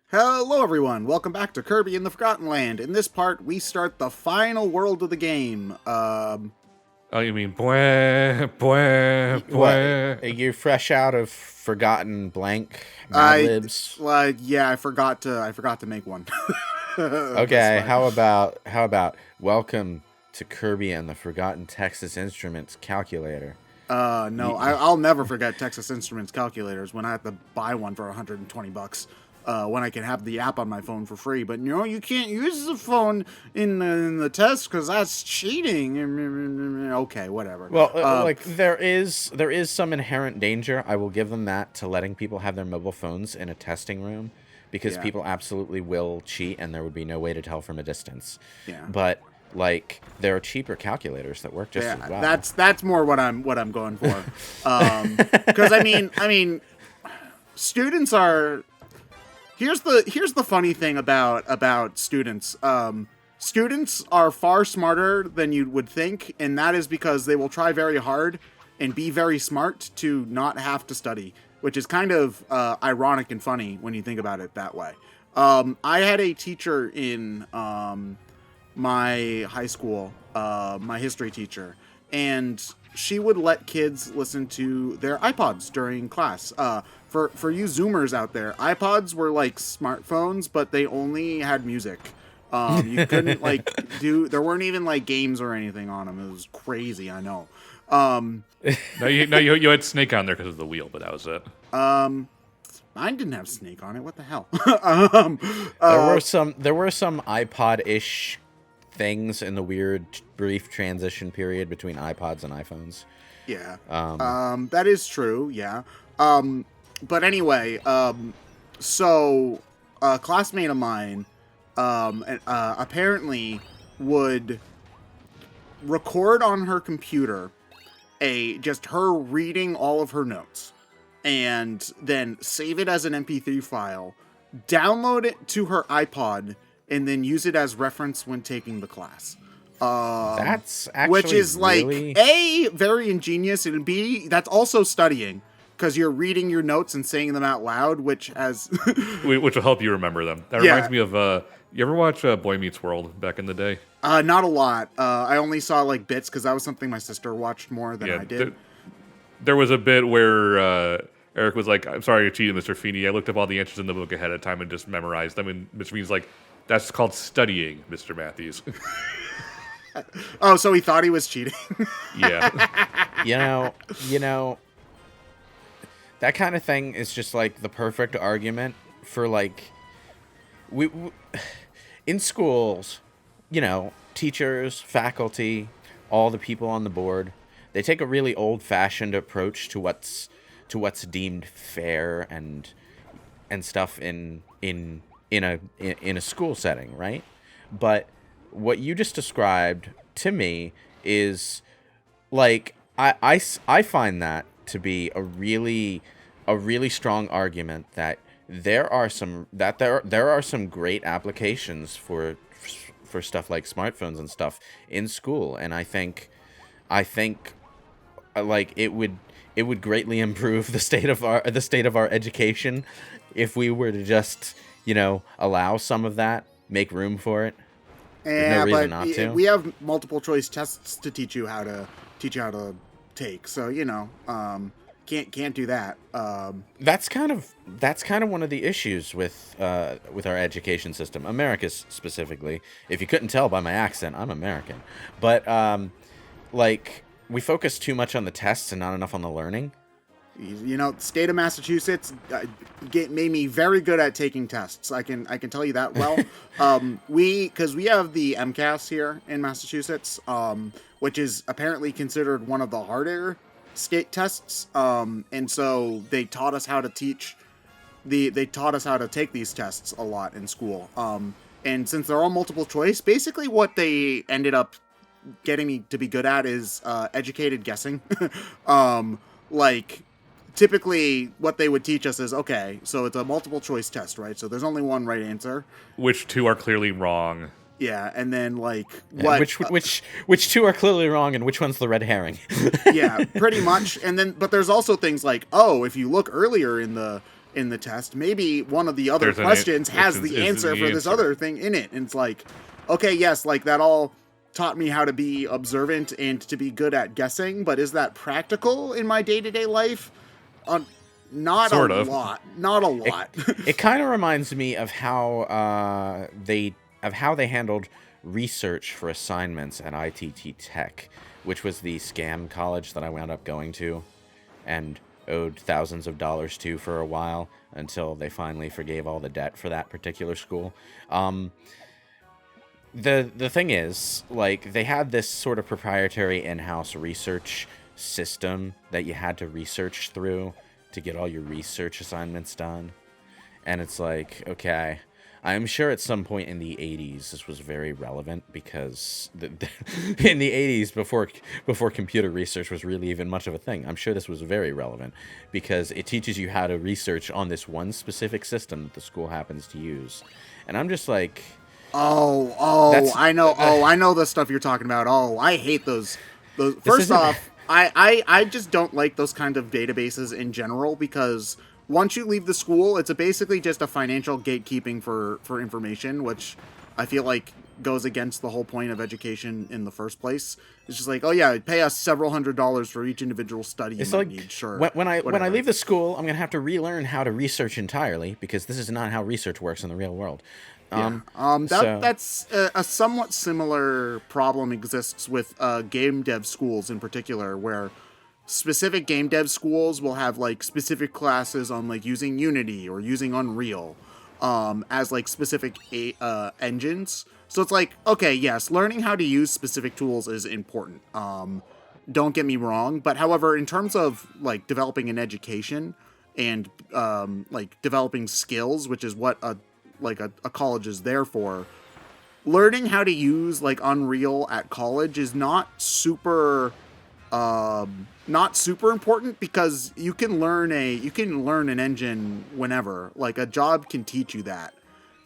Hello everyone, welcome back to Kirby in the Forgotten Land. In this part, we start the final world of the game. Oh, you mean bwah, bwah, bwah. What? You're fresh out of Forgotten Blank Mad I, Libs? yeah, I forgot to make one. Okay, how about welcome to Kirby and the Forgotten Texas Instruments Calculator? No, I'll never forget Texas Instruments calculators when I have to buy one for $120. When I can have the app on my phone for free, but you can't use the phone in the test because that's cheating. Okay, whatever. Well, there is some inherent danger. I will give them that to letting people have their mobile phones in a testing room, because people absolutely will cheat, and there would be no way to tell from a distance. Yeah. But there are cheaper calculators that work just as well. That's more what I'm going for. Because I mean, students are. Here's the funny thing about students. Students are far smarter than you would think, and that is because they will try very hard and be very smart to not have to study, which is kind of ironic and funny when you think about it that way. I had a teacher in my high school, my history teacher, and she would let kids listen to their iPods during class. For you Zoomers out there, iPods were like smartphones, but they only had music. You couldn't there weren't even like games or anything on them. It was crazy, I know. You had Snake on there because of the wheel, but that was it. Mine didn't have Snake on it. What the hell? There were some iPod-ish things in the weird brief transition period between iPods and iPhones. Yeah. That is true. Yeah. But anyway, so a classmate of mine apparently would record on her computer just her reading all of her notes, and then save it as an MP3 file, download it to her iPod, and then use it as reference when taking the class. That's actually which is really... A, very ingenious, and B, that's also studying, because you're reading your notes and saying them out loud, which will help you remember them. That reminds me of you ever watch Boy Meets World back in the day? Not a lot. I only saw bits because that was something my sister watched more than I did. There was a bit where Eric was like, "I'm sorry I cheated, Mr. Feeney. I looked up all the answers in the book ahead of time and just memorized them." And Mr. Feeney's like, "That's called studying, Mr. Matthews." Oh, so he thought he was cheating. Yeah. You know, that kind of thing is just the perfect argument for we in schools, teachers, faculty, all the people on the board, they take a really old-fashioned approach to what's deemed fair and stuff in a school setting, right? But what you just described to me is I find that to be a really strong argument that there are some great applications for stuff like smartphones and stuff in school, and I think it would greatly improve the state of our education if we were to just allow some of that, make room for it. Yeah, no reason but not to. We have multiple choice tests to teach you how to take, so can't do that. That's kind of one of the issues with our education system, America's specifically. If you couldn't tell by my accent, I'm American, but we focus too much on the tests and not enough on the learning. The state of Massachusetts made me very good at taking tests. I can tell you that well. Because we have the MCAS here in Massachusetts, which is apparently considered one of the harder state tests. And so they taught us how to take these tests a lot in school. And since they're all multiple choice, basically what they ended up getting me to be good at is educated guessing. Typically what they would teach us is, okay, so it's a multiple choice test, right? So there's only one right answer. Which two are clearly wrong. Yeah, and then what? Which two are clearly wrong, and which one's the red herring? Yeah, pretty much. And then, but there's also things like, oh, if you look earlier in the in the test. Maybe one of the other There's questions has the is answer the for this answer. other thing in it. And it's like, okay, yes, like that all taught me how to be observant and to be good at guessing, but is that practical in my day-to-day life? Not Sort a of. lot. Not a lot. It kind of reminds me of how they handled research for assignments at ITT Tech, which was the scam college that I wound up going to and owed thousands of dollars to for a while until they finally forgave all the debt for that particular school. The thing is, like, they had this sort of proprietary in-house research system that you had to research through to get all your research assignments done. And it's like, okay, I'm sure at some point in the 80s this was very relevant because in the 80s, before computer research was really even much of a thing, I'm sure this was very relevant because it teaches you how to research on this one specific system that the school happens to use. And I'm just like... I know the stuff you're talking about. I hate those. First off, I just don't like those kind of databases in general because once you leave the school, it's basically just a financial gatekeeping for information, which I feel like goes against the whole point of education in the first place. It's just like, oh yeah, pay us several $100s for each individual study it's you like, might need. Sure. When I leave the school, I'm gonna have to relearn how to research entirely because this is not how research works in the real world. That's a somewhat similar problem exists with game dev schools in particular, where specific game dev schools will have like specific classes on like using Unity or using Unreal as like specific engines. So it's like, okay, yes, learning how to use specific tools is important. Don't get me wrong, but however, in terms of like developing an education and like developing skills, which is what a college is there for, learning how to use like Unreal at college is not super important because you can learn an engine whenever. Like a job can teach you that.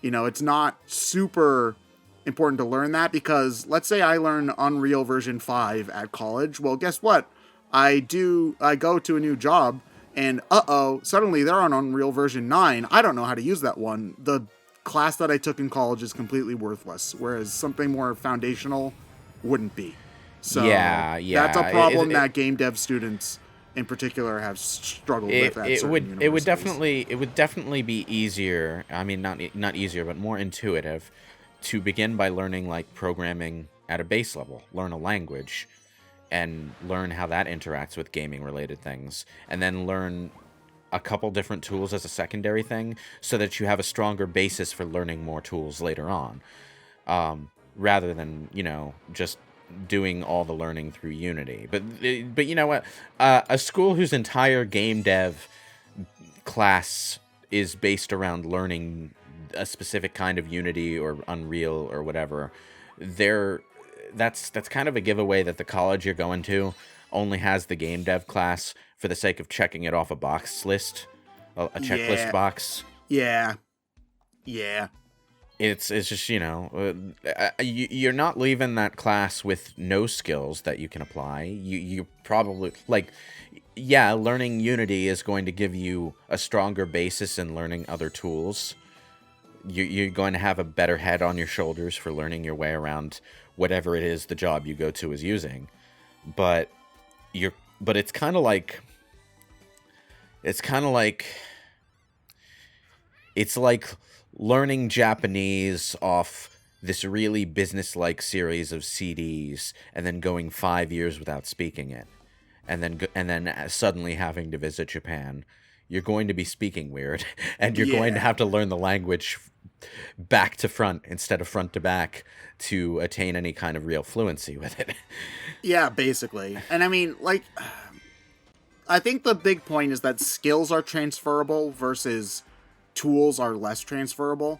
It's not super important to learn that because let's say I learn Unreal version 5 at college. Well, guess what? I go to a new job and suddenly they're on Unreal version 9. I don't know how to use that one. The class that I took in college is completely worthless, whereas something more foundational wouldn't be. So yeah, that's a problem that game dev students in particular have struggled with at certain universities. It would definitely be easier. I mean, not easier, but more intuitive to begin by learning like programming at a base level, learn a language, and learn how that interacts with gaming related things, and then learn a couple different tools as a secondary thing so that you have a stronger basis for learning more tools later on, rather than, just doing all the learning through Unity. But you know what? A school whose entire game dev class is based around learning a specific kind of Unity or Unreal or whatever, that's kind of a giveaway that the college you're going to only has the game dev class for the sake of checking it off a box list, a checklist box. Yeah. It's just, you're not leaving that class with no skills that you can apply. You probably, learning Unity is going to give you a stronger basis in learning other tools. You're going to have a better head on your shoulders for learning your way around whatever it is the job you go to is using. But it's kind of like learning Japanese off this really business-like series of CDs and then going 5 years without speaking it, and then suddenly having to visit Japan. You're going to be speaking weird, and you're going to have to learn the language back to front instead of front to back to attain any kind of real fluency with it. Yeah, basically. And I mean, I think the big point is that skills are transferable versus tools are less transferable.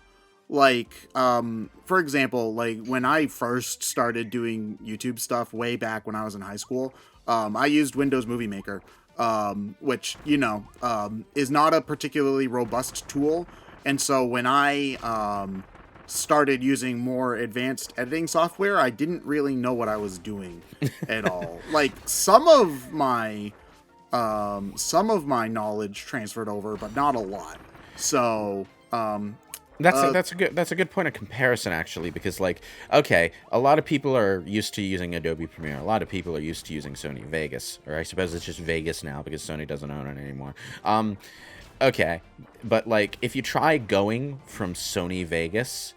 For example, when I first started doing YouTube stuff way back when I was in high school, I used Windows Movie Maker, which, is not a particularly robust tool. And so when I started using more advanced editing software, I didn't really know what I was doing at all. Some of my some of my knowledge transferred over, but not a lot. So that's a good point of comparison, actually, because like, okay, a lot of people are used to using Adobe Premiere. A lot of people are used to using Sony Vegas, or I suppose it's just Vegas now because Sony doesn't own it anymore. Okay, but like if you try going from Sony Vegas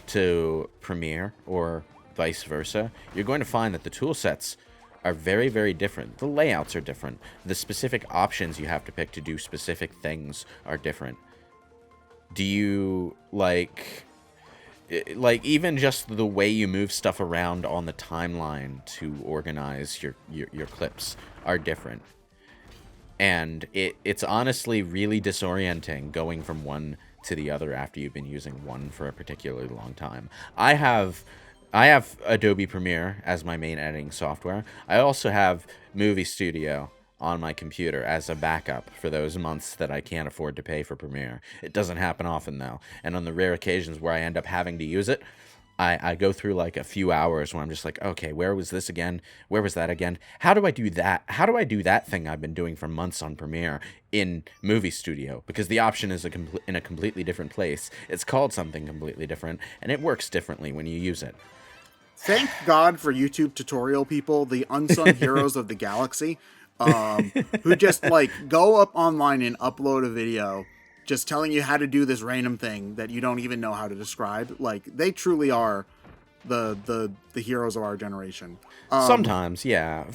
to Premiere or vice versa, you're going to find that the tool sets are very, very different. The layouts are different. The specific options you have to pick to do specific things are different. Do you like even just the way you move stuff around on the timeline to organize your clips are different. And it's honestly really disorienting going from one to the other after you've been using one for a particularly long time. I have Adobe Premiere as my main editing software. I also have Movie Studio on my computer as a backup for those months that I can't afford to pay for Premiere. It doesn't happen often, though. And on the rare occasions where I end up having to use it, I go through like a few hours where I'm just like, okay, where was this again? Where was that again? How do I do that? How do I do that thing I've been doing for months on Premiere in Movie Studio? Because the option is in a completely different place. It's called something completely different, and it works differently when you use it. Thank God for YouTube tutorial people, the unsung heroes of the galaxy, who just like go up online and upload a video just telling you how to do this random thing that you don't even know how to describe. Like, they truly are the heroes of our generation. Sometimes, yeah.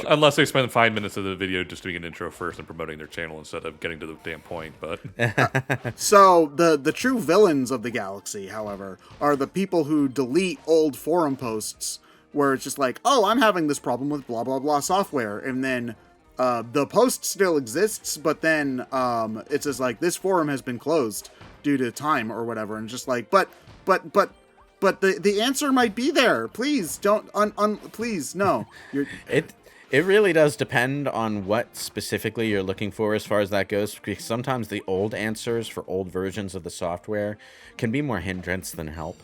Unless they spend 5 minutes of the video just doing an intro first and promoting their channel instead of getting to the damn point. But so the true villains of the galaxy, however, are the people who delete old forum posts where it's just like, oh, I'm having this problem with blah blah blah software, and then the post still exists, but then it's just like, this forum has been closed due to time or whatever, and just like, but the answer might be there. Please don't please no. It really does depend on what specifically you're looking for as far as that goes, because sometimes the old answers for old versions of the software can be more hindrance than help.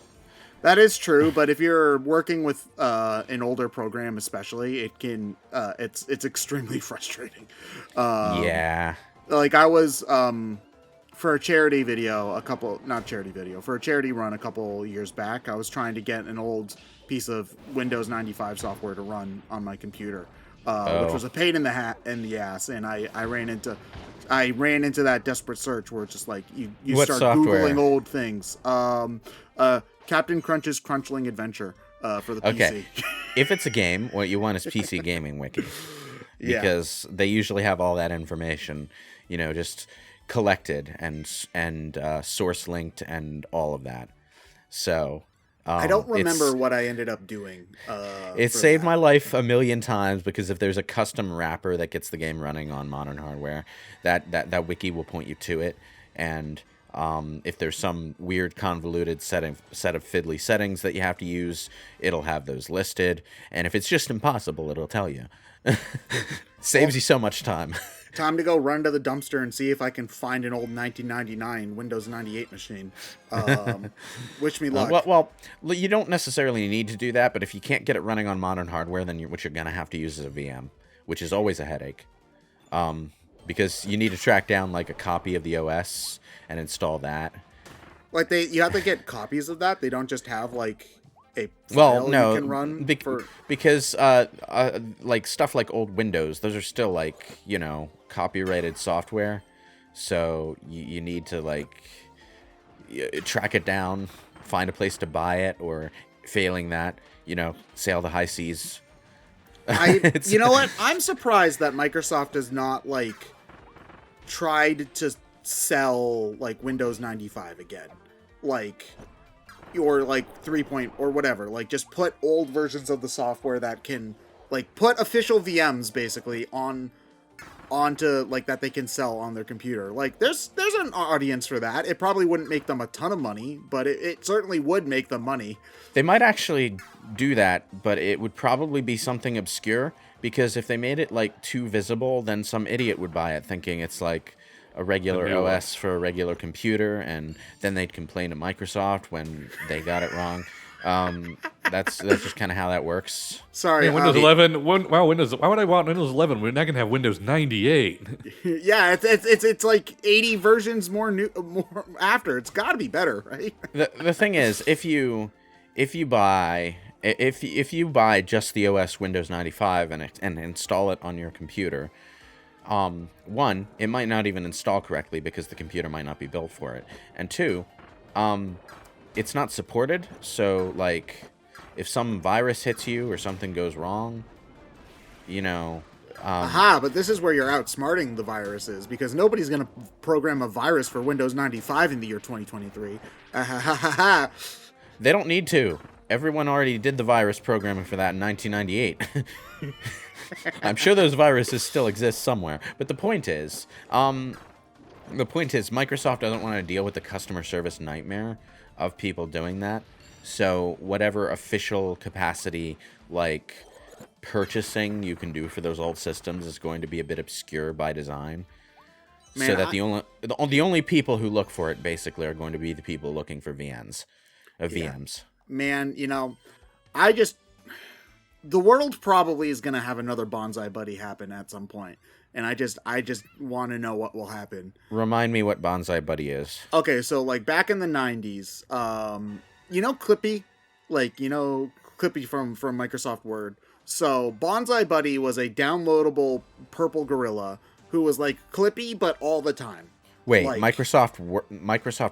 That is true, but if you're working with an older program, especially, it can it's extremely frustrating. Yeah. Like I was for a charity video, for a charity run a couple years back, I was trying to get an old piece of Windows 95 software to run on my computer, which was a pain in the ass, and I ran into that desperate search where it's just like you what start software? Googling old things. Captain Crunch's Crunchling Adventure for the PC. Okay. If it's a game, what you want is PC Gaming Wiki. Because they usually have all that information, just collected and source linked and all of that. So I don't remember what I ended up doing. It saved my life a million times, because if there's a custom wrapper that gets the game running on modern hardware, that wiki will point you to it. And if there's some weird convoluted set of fiddly settings that you have to use, it'll have those listed. And if it's just impossible, it'll tell you. Saves you so much time. Time to go run to the dumpster and see if I can find an old 1999 Windows 98 machine. Wish me luck. Well, you don't necessarily need to do that, but if you can't get it running on modern hardware, then what you're going to have to use is a VM, which is always a headache. Because you need to track down like a copy of the OS and install that. Like you have to get copies of that. They don't just have like a file you can run because like stuff like old Windows, those are still like copyrighted software. So you need to like track it down, find a place to buy it, or failing that, sail the high seas. You know what? I'm surprised that Microsoft has not like tried to sell like Windows 95 again, or like 3 or whatever. Like just put old versions of the software that can like put official VMs basically onto like that they can sell on their computer. Like there's an audience for that. It probably wouldn't make them a ton of money, but it certainly would make them money. They might actually do that, but it would probably be something obscure, because if they made it like too visible, then some idiot would buy it thinking it's like a regular OS for a regular computer, and then they'd complain to Microsoft when they got it wrong. that's just kind of how that works. Sorry, Yeah, Windows 11. Wow, Windows. Why would I want Windows 11 when I can have Windows 98? Yeah, it's like 80 versions more after. It's got to be better, right? The thing is, if you buy just the OS Windows 95 and install it on your computer, one, it might not even install correctly because the computer might not be built for it, and two, it's not supported. So like, if some virus hits you or something goes wrong, you know. Aha, but this is where you're outsmarting the viruses, because nobody's going to program a virus for Windows 95 in the year 2023. They don't need to. Everyone already did the virus programming for that in 1998. I'm sure those viruses still exist somewhere. But the point is, Microsoft doesn't want to deal with the customer service nightmare of people doing that. So whatever official capacity, like purchasing you can do for those old systems is going to be a bit obscure by design. Man, so that the only people who look for it basically are going to be the people looking for VMs. Man, you know, the world probably is going to have another Bonsai Buddy happen at some point. And I just want to know what will happen. Remind me what Bonsai Buddy is. Okay, so like back in the 90s, you know Clippy? Like, you know Clippy from Microsoft Word. So Bonsai Buddy was a downloadable purple gorilla who was like Clippy, but all the time. Wait, like, Microsoft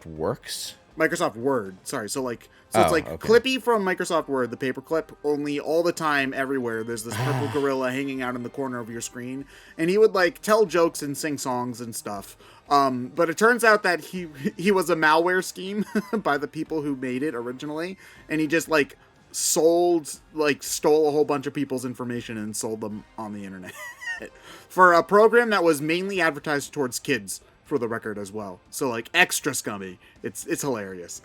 Works? Microsoft Word. Sorry. So it's like okay. Clippy from Microsoft Word, the paperclip, only all the time, everywhere. There's this purple gorilla hanging out in the corner of your screen. And he would like tell jokes and sing songs and stuff. But it turns out that he was a malware scheme by the people who made it originally. And he just like stole a whole bunch of people's information and sold them on the internet for a program that was mainly advertised towards kids, for the record, as well. So like extra scummy. It's hilarious.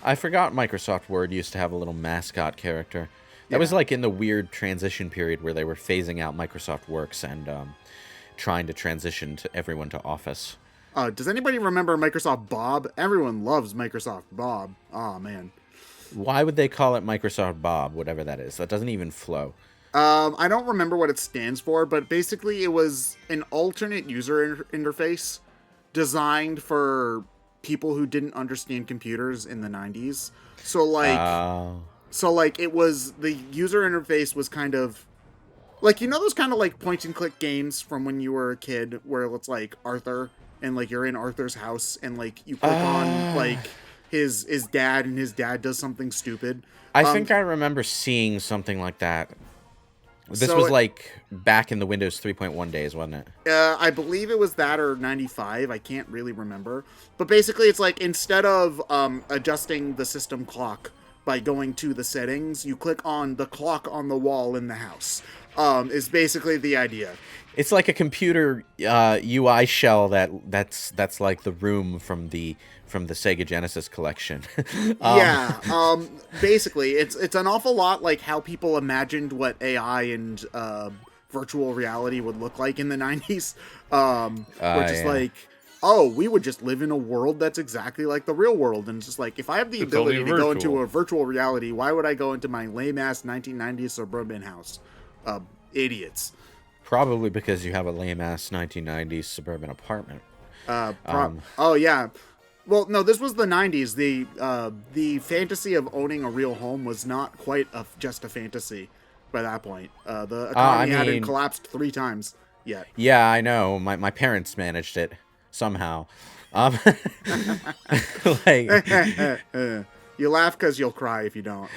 I forgot Microsoft Word used to have a little mascot character. That was like in the weird transition period where they were phasing out Microsoft Works and trying to transition to everyone to Office. Does anybody remember Microsoft Bob? Everyone loves Microsoft Bob. Oh man. Why would they call it Microsoft Bob, whatever that is? That doesn't even flow. I don't remember what it stands for, but basically it was an alternate user interface designed for people who didn't understand computers in the 90s. So like it was, the user interface was kind of like, you know those kind of like point and click games from when you were a kid where it's like Arthur and like you're in Arthur's house and like you click on like his dad and his dad does something stupid. I think I remember seeing something like that. This was like back in the Windows 3.1 days, wasn't it? I believe it was that or 95. I can't really remember. But basically, it's like instead of adjusting the system clock by going to the settings, you click on the clock on the wall in the house. Is basically the idea. It's like a computer UI shell that's like the room from the Sega Genesis collection. Basically, it's an awful lot like how people imagined what AI and virtual reality would look like in the 90s. Which is like, oh, we would just live in a world that's exactly like the real world. And it's just like, if I have the ability to go into a virtual reality, why would I go into my lame-ass 1990s suburban house? Idiots. Probably because you have a lame-ass 1990s suburban apartment. Oh, yeah. Well, no, this was the 90s. The fantasy of owning a real home was not quite just a fantasy by that point. The economy hadn't collapsed 3 times yet. Yeah, I know. My parents managed it somehow. You laugh because you'll cry if you don't.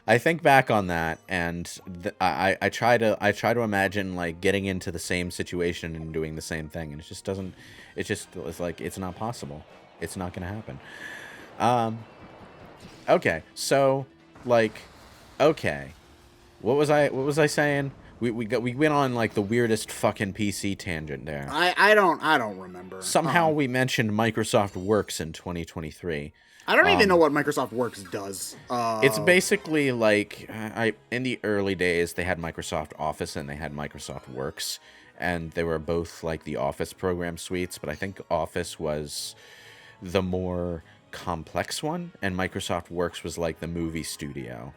I think back on that, and I try to imagine like getting into the same situation and doing the same thing, and it just doesn't. It's like it's not possible. It's not going to happen. Okay, so like, okay, what was I saying? We went on like the weirdest fucking PC tangent there. I don't remember. Somehow we mentioned Microsoft Works in 2023. I don't even know what Microsoft Works does. It's basically like in the early days they had Microsoft Office and they had Microsoft Works, and they were both like the Office program suites, but I think Office was the more complex one, and Microsoft Works was like the movie studio.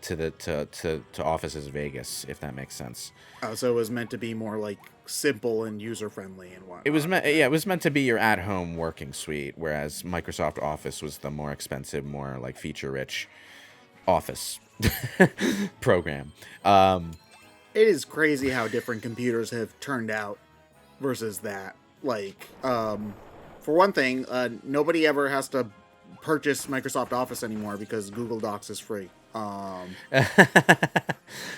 to offices Vegas, if that makes sense. Oh, so it was meant to be more like simple and user friendly and whatnot. It was meant to be your at home working suite, whereas Microsoft Office was the more expensive, more like feature rich Office program. It is crazy how different computers have turned out versus that. Like, for one thing, nobody ever has to purchase Microsoft Office anymore because Google Docs is free.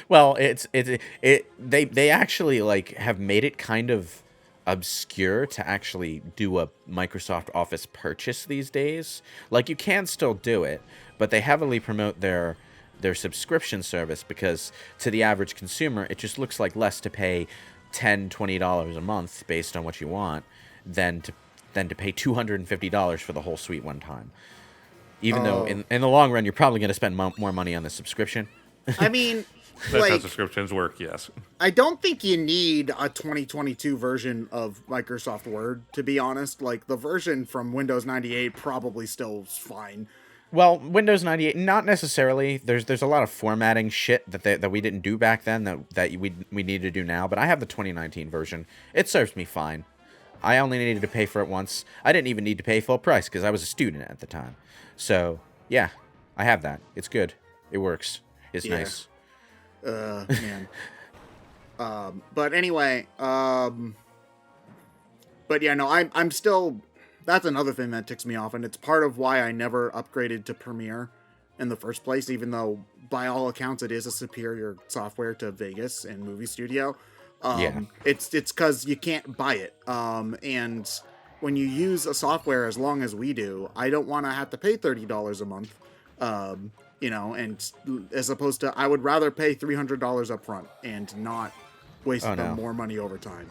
Well, they actually like have made it kind of obscure to actually do a Microsoft Office purchase these days. Like, you can still do it, but they heavily promote their subscription service because to the average consumer, it just looks like less to pay $10-$20 a month based on what you want than to pay $250 for the whole suite one time. Even though in the long run, you're probably going to spend more money on the subscription. I mean, That's how like, subscriptions work, yes. I don't think you need a 2022 version of Microsoft Word, to be honest. Like, the version from Windows 98 probably still is fine. Well, Windows 98, not necessarily. There's a lot of formatting shit that we didn't do back then that we need to do now. But I have the 2019 version. It serves me fine. I only needed to pay for it once. I didn't even need to pay full price because I was a student at the time. So, yeah, I have that. It's good. It works. It's nice. Man. But anyway, but yeah, no, I'm still, that's another thing that ticks me off, and it's part of why I never upgraded to Premiere in the first place, even though by all accounts it is a superior software to Vegas and Movie Studio. It's because you can't buy it. And when you use a software as long as we do, I don't want to have to pay $30 a month. And as opposed to, I would rather pay $300 up front and not waste more money over time.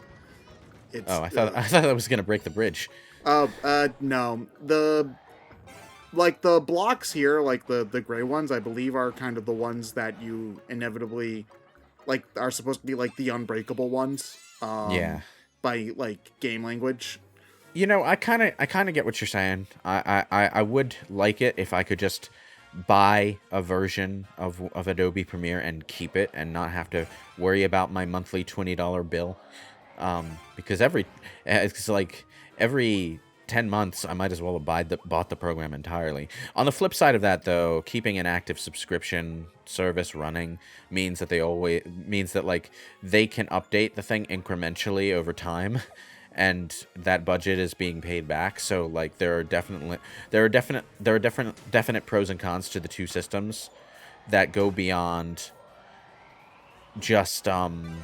I thought that was gonna break the bridge. No. The blocks here, like the gray ones, I believe are kind of the ones that you inevitably like are supposed to be like the unbreakable ones. By like game language. You know, I kind of get what you're saying. I would like it if I could just buy a version of Adobe Premiere and keep it and not have to worry about my monthly $20 bill. Because every 10 months I might as well have bought the program entirely. On the flip side of that, though, keeping an active subscription service running means that they can update the thing incrementally over time. And that budget is being paid back, so like there are definite pros and cons to the two systems that go beyond just them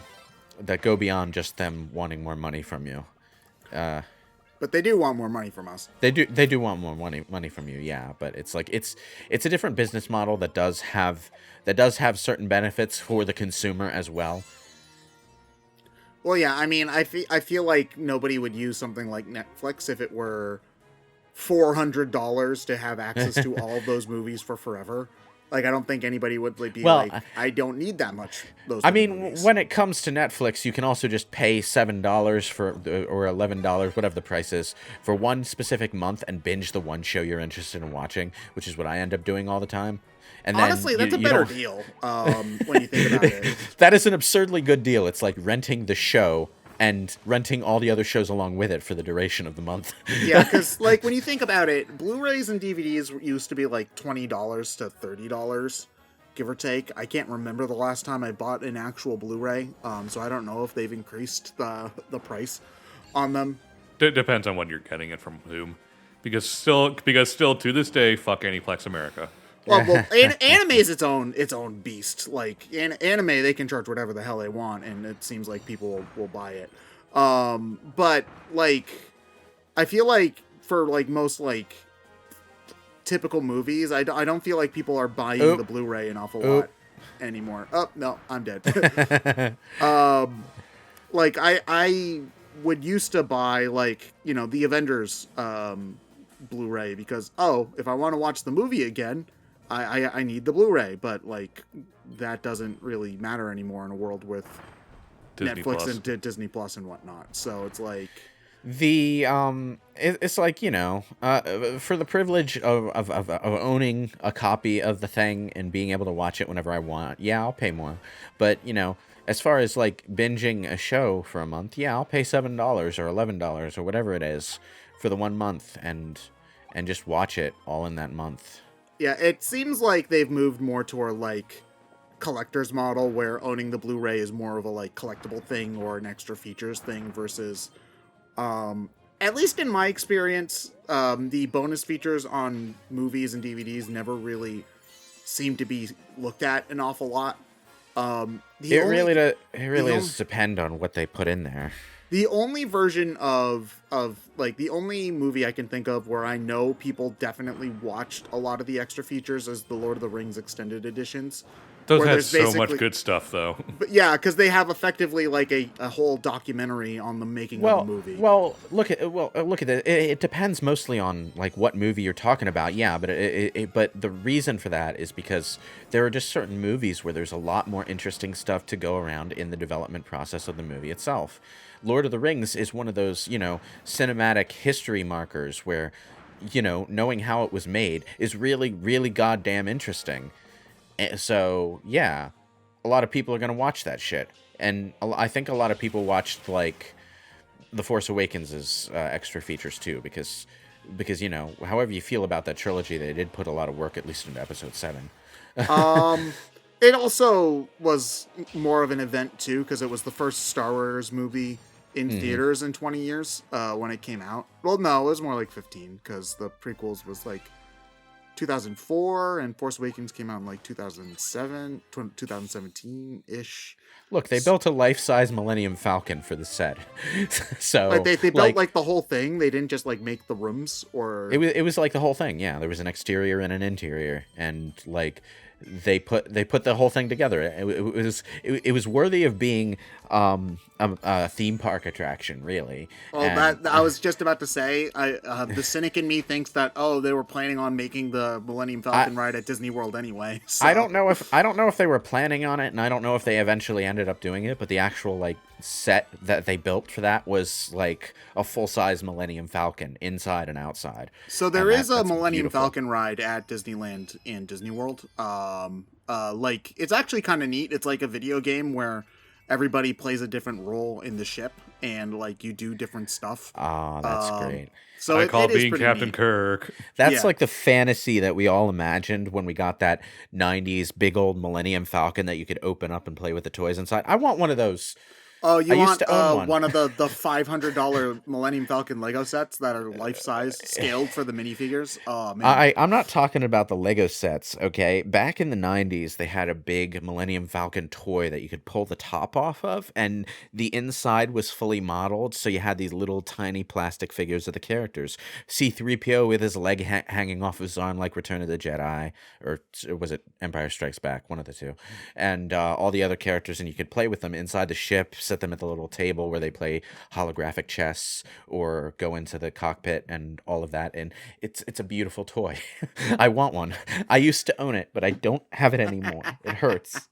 wanting more money from you. But they do want more money from us. They do want more money from you, yeah. But it's like it's a different business model that does have certain benefits for the consumer as well. Well, yeah, I mean, I feel like nobody would use something like Netflix if it were $400 to have access to all of those movies for forever. Like, I don't think anybody would be I don't need that much. Movies. When it comes to Netflix, you can also just pay $7 or $11, whatever the price is, for one specific month and binge the one show you're interested in watching, which is what I end up doing all the time. And honestly, that's a better deal when you think about it. That is an absurdly good deal. It's like renting the show and renting all the other shows along with it for the duration of the month. Yeah, because like when you think about it, Blu-rays and DVDs used to be like $20 to $30, give or take. I can't remember the last time I bought an actual Blu-ray, so I don't know if they've increased the price on them. It depends on what you're getting it from whom, because still to this day, fuck Aniplex America. Well, anime is its own beast. Like anime, they can charge whatever the hell they want, and it seems like people will buy it. But like, I feel like for like most like typical movies, I don't feel like people are buying the Blu-ray an awful lot anymore. Oh no, I'm dead. Like I would used to buy like the Avengers Blu-ray because if I want to watch the movie again. I need the Blu-ray, but like that doesn't really matter anymore in a world with Disney Netflix Plus. And Disney Plus and whatnot. So it's like It's like, for the privilege of owning a copy of the thing and being able to watch it whenever I want, yeah, I'll pay more. But, as far as like binging a show for a month, yeah, I'll pay $7 or $11 or whatever it is for the 1 month and just watch it all in that month. Yeah, it seems like they've moved more toward like collector's model where owning the Blu-ray is more of a like collectible thing or an extra features thing versus at least in my experience, the bonus features on movies and DVDs never really seem to be looked at an awful lot. It really does depend on what they put in there. The only version of like the only movie I can think of where I know people definitely watched a lot of the extra features is the Lord of the Rings extended editions. Those had so much good stuff, though. But yeah, because they have effectively like a whole documentary on the making of the movie. Well, look at it. It depends mostly on like what movie you're talking about. Yeah, but but the reason for that is because there are just certain movies where there's a lot more interesting stuff to go around in the development process of the movie itself. Lord of the Rings is one of those, cinematic history markers where, knowing how it was made is really, really goddamn interesting. So, yeah, a lot of people are going to watch that shit. And I think a lot of people watched, like, The Force Awakens' extra features, too, because, however you feel about that trilogy, they did put a lot of work, at least into Episode 7. It also was more of an event, too, because it was the first Star Wars movie in theaters in 20 years when it came out. Well, no, it was more like 15, because the prequels was, like, 2004, and Force Awakens came out in like 2017-ish. Look, they built a life-size Millennium Falcon for the set. So like they built like the whole thing. They didn't just like make the rooms or it was like the whole thing. Yeah, there was an exterior and an interior, and like they put the whole thing together. It was worthy of being a theme park attraction, really. Well, and I was just about to say, the cynic in me thinks that they were planning on making the Millennium Falcon ride at Disney World anyway. So. I don't know if they were planning on it, and I don't know if they eventually ended up doing it. But the actual like set that they built for that was like a full-size Millennium Falcon inside and outside. So there is a Millennium Falcon ride at Disneyland and Disney World. Like it's actually kind of neat. It's like a video game where everybody plays a different role in the ship and like you do different stuff. Oh, that's great. So I call being Captain Kirk. That's like the fantasy that we all imagined when we got that 90s big old Millennium Falcon that you could open up and play with the toys inside. I want one of those. Oh, you want one of the $500 Millennium Falcon Lego sets that are life-size, scaled for the minifigures? Oh, man. I'm not talking about the Lego sets, okay? Back in the 90s, they had a big Millennium Falcon toy that you could pull the top off of, and the inside was fully modeled, so you had these little tiny plastic figures of the characters. C-3PO with his leg hanging off his arm like Return of the Jedi, or was it Empire Strikes Back? One of the two. And all the other characters, and you could play with them inside the ship, set them at the little table where they play holographic chess or go into the cockpit and all of that, and it's a beautiful toy. I want one. I used to own it, but I don't have it anymore. It hurts.